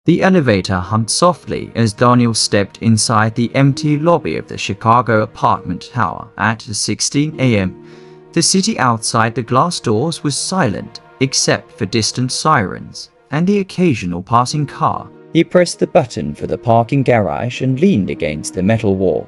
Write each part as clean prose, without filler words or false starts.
The elevator hummed softly as Daniel stepped inside the empty lobby of the Chicago apartment tower at 16 a.m. The city outside the glass doors was silent, except for distant sirens and the occasional passing car. He pressed the button for the parking garage and leaned against the metal wall,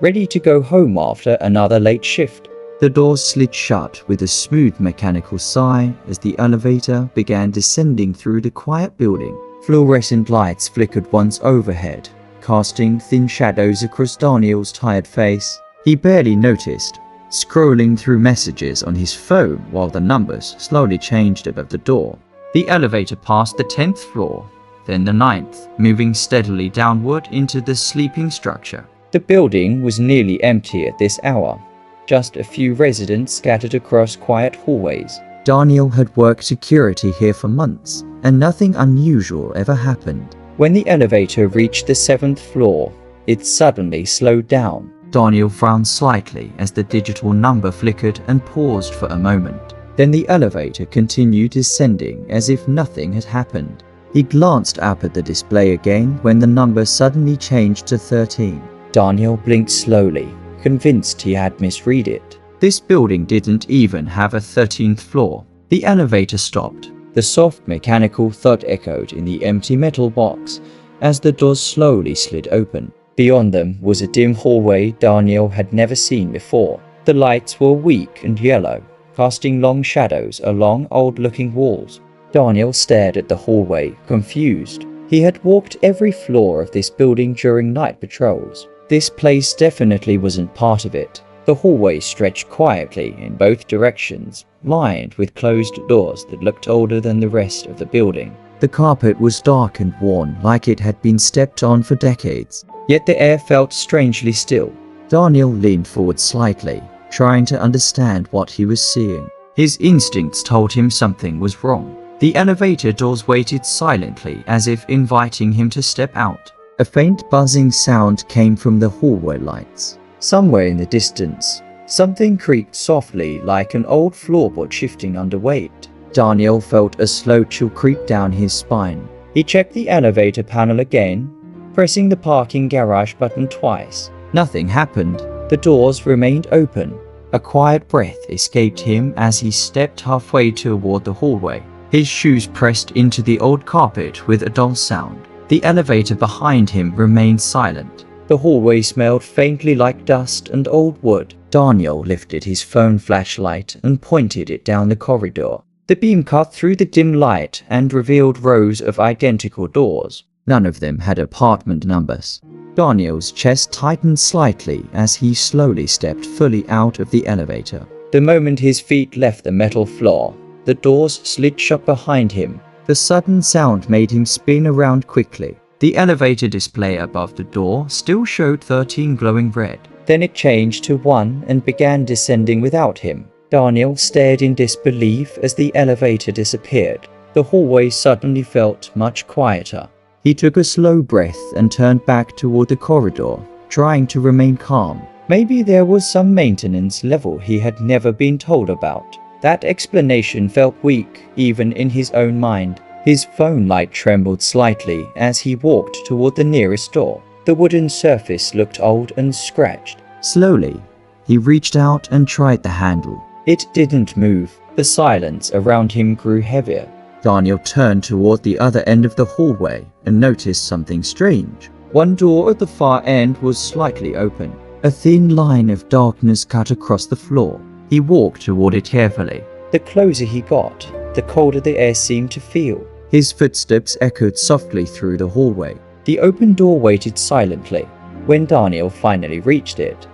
ready to go home after another late shift. The doors slid shut with a smooth mechanical sigh as the elevator began descending through the quiet building. Fluorescent lights flickered once overhead, casting thin shadows across Daniel's tired face. He barely noticed, scrolling through messages on his phone while the numbers slowly changed above the door. The elevator passed the 10th floor, then the 9th, moving steadily downward into the sleeping structure. The building was nearly empty at this hour, just a few residents scattered across quiet hallways. Daniel had worked security here for months, and nothing unusual ever happened. When the elevator reached the 7th floor, it suddenly slowed down. Daniel frowned slightly as the digital number flickered and paused for a moment. Then the elevator continued descending as if nothing had happened. He glanced up at the display again when the number suddenly changed to 13. Daniel blinked slowly, convinced he had misread it. This building didn't even have a 13th floor. The elevator stopped. The soft mechanical thud echoed in the empty metal box as the doors slowly slid open. Beyond them was a dim hallway Daniel had never seen before. The lights were weak and yellow, casting long shadows along old-looking walls. Daniel stared at the hallway, confused. He had walked every floor of this building during night patrols. This place definitely wasn't part of it. The hallway stretched quietly in both directions, lined with closed doors that looked older than the rest of the building. The carpet was dark and worn, like it had been stepped on for decades. Yet the air felt strangely still. Daniel leaned forward slightly, trying to understand what he was seeing. His instincts told him something was wrong. The elevator doors waited silently, as if inviting him to step out. A faint buzzing sound came from the hallway lights. Somewhere in the distance, something creaked softly like an old floorboard shifting under weight. Daniel felt a slow chill creep down his spine. He checked the elevator panel again, pressing the parking garage button twice. Nothing happened. The doors remained open. A quiet breath escaped him as he stepped halfway toward the hallway. His shoes pressed into the old carpet with a dull sound. The elevator behind him remained silent. The hallway smelled faintly like dust and old wood. Daniel lifted his phone flashlight and pointed it down the corridor. The beam cut through the dim light and revealed rows of identical doors. None of them had apartment numbers. Daniel's chest tightened slightly as he slowly stepped fully out of the elevator. The moment his feet left the metal floor, the doors slid shut behind him. The sudden sound made him spin around quickly. The elevator display above the door still showed 13 glowing red. Then it changed to 1 and began descending without him. Daniel stared in disbelief as the elevator disappeared. The hallway suddenly felt much quieter. He took a slow breath and turned back toward the corridor, trying to remain calm. Maybe there was some maintenance level he had never been told about. That explanation felt weak, even in his own mind. His phone light trembled slightly as he walked toward the nearest door. The wooden surface looked old and scratched. Slowly, he reached out and tried the handle. It didn't move. The silence around him grew heavier. Daniel turned toward the other end of the hallway and noticed something strange. One door at the far end was slightly open. A thin line of darkness cut across the floor. He walked toward it carefully. The closer he got, the colder the air seemed to feel. His footsteps echoed softly through the hallway. The open door waited silently. When Daniel finally reached it,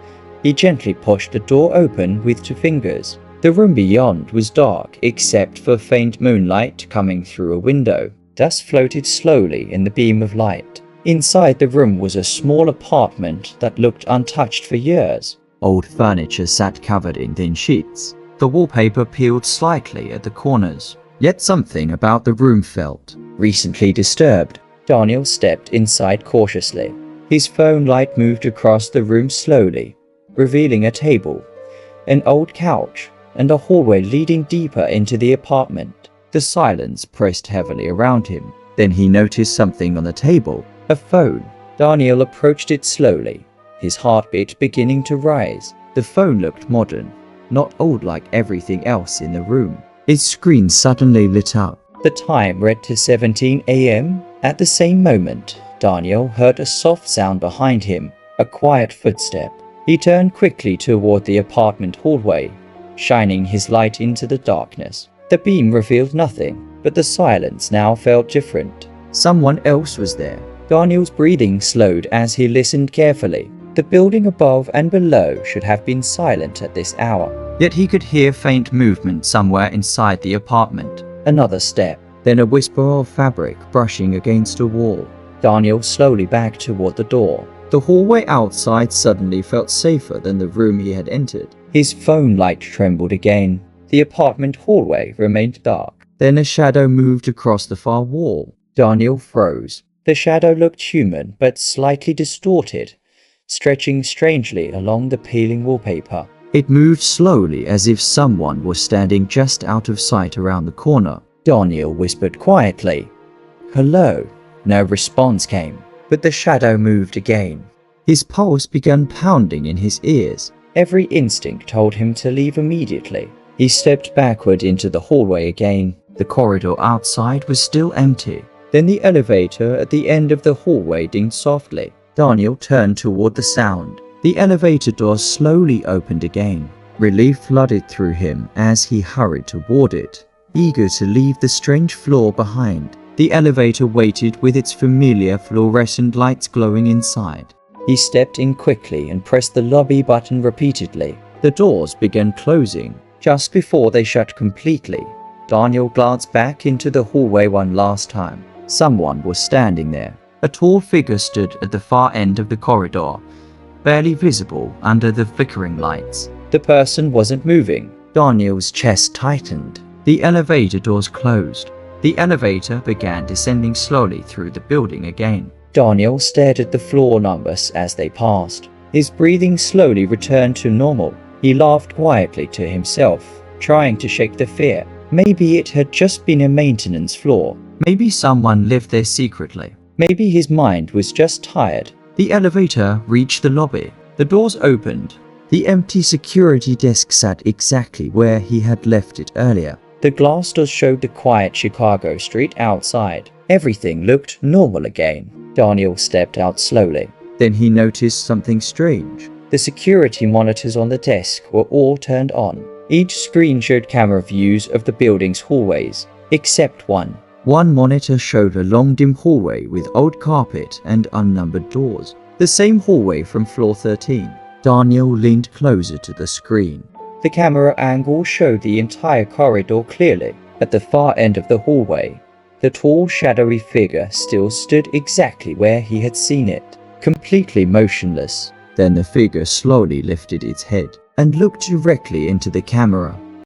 he gently pushed the door open with 2 fingers. The room beyond was dark except for faint moonlight coming through a window. Dust floated slowly in the beam of light. Inside the room was a small apartment that looked untouched for years. Old furniture sat covered in thin sheets. The wallpaper peeled slightly at the corners. Yet something about the room felt recently disturbed. Daniel stepped inside cautiously. His phone light moved across the room slowly, revealing a table, an old couch, and a hallway leading deeper into the apartment. The silence pressed heavily around him. Then he noticed something on the table. A phone. Daniel approached it slowly, his heartbeat beginning to rise. The phone looked modern, not old like everything else in the room. Its screen suddenly lit up. The time read to 17 a.m. At the same moment, Daniel heard a soft sound behind him, a quiet footstep. He turned quickly toward the apartment hallway, shining his light into the darkness. The beam revealed nothing, but the silence now felt different. Someone else was there. Daniel's breathing slowed as he listened carefully. The building above and below should have been silent at this hour. Yet he could hear faint movement somewhere inside the apartment. Another step, then a whisper of fabric brushing against a wall. Daniel slowly backed toward the door. The hallway outside suddenly felt safer than the room he had entered. His phone light trembled again. The apartment hallway remained dark. Then a shadow moved across the far wall. Daniel froze. The shadow looked human, but slightly distorted, stretching strangely along the peeling wallpaper. It moved slowly as if someone was standing just out of sight around the corner. Daniel whispered quietly, "Hello." No response came, but the shadow moved again. His pulse began pounding in his ears. Every instinct told him to leave immediately. He stepped backward into the hallway again. The corridor outside was still empty. Then the elevator at the end of the hallway dinged softly. Daniel turned toward the sound. The elevator door slowly opened again. Relief flooded through him as he hurried toward it, eager to leave the strange floor behind. The elevator waited with its familiar fluorescent lights glowing inside. He stepped in quickly and pressed the lobby button repeatedly. The doors began closing. Just before they shut completely, Daniel glanced back into the hallway one last time. Someone was standing there. A tall figure stood at the far end of the corridor, barely visible under the flickering lights. The person wasn't moving. Daniel's chest tightened. The elevator doors closed. The elevator began descending slowly through the building again. Daniel stared at the floor numbers as they passed. His breathing slowly returned to normal. He laughed quietly to himself, trying to shake the fear. Maybe it had just been a maintenance floor. Maybe someone lived there secretly. Maybe his mind was just tired. The elevator reached the lobby. The doors opened. The empty security desk sat exactly where he had left it earlier. The glass doors showed the quiet Chicago street outside. Everything looked normal again. Daniel stepped out slowly. Then he noticed something strange. The security monitors on the desk were all turned on. Each screen showed camera views of the building's hallways, except one. One monitor showed a long dim hallway with old carpet and unnumbered doors. The same hallway from floor 13. Daniel leaned closer to the screen. The camera angle showed the entire corridor clearly. At the far end of the hallway, the tall, shadowy figure still stood exactly where he had seen it, completely motionless. Then the figure slowly lifted its head and looked directly into the camera.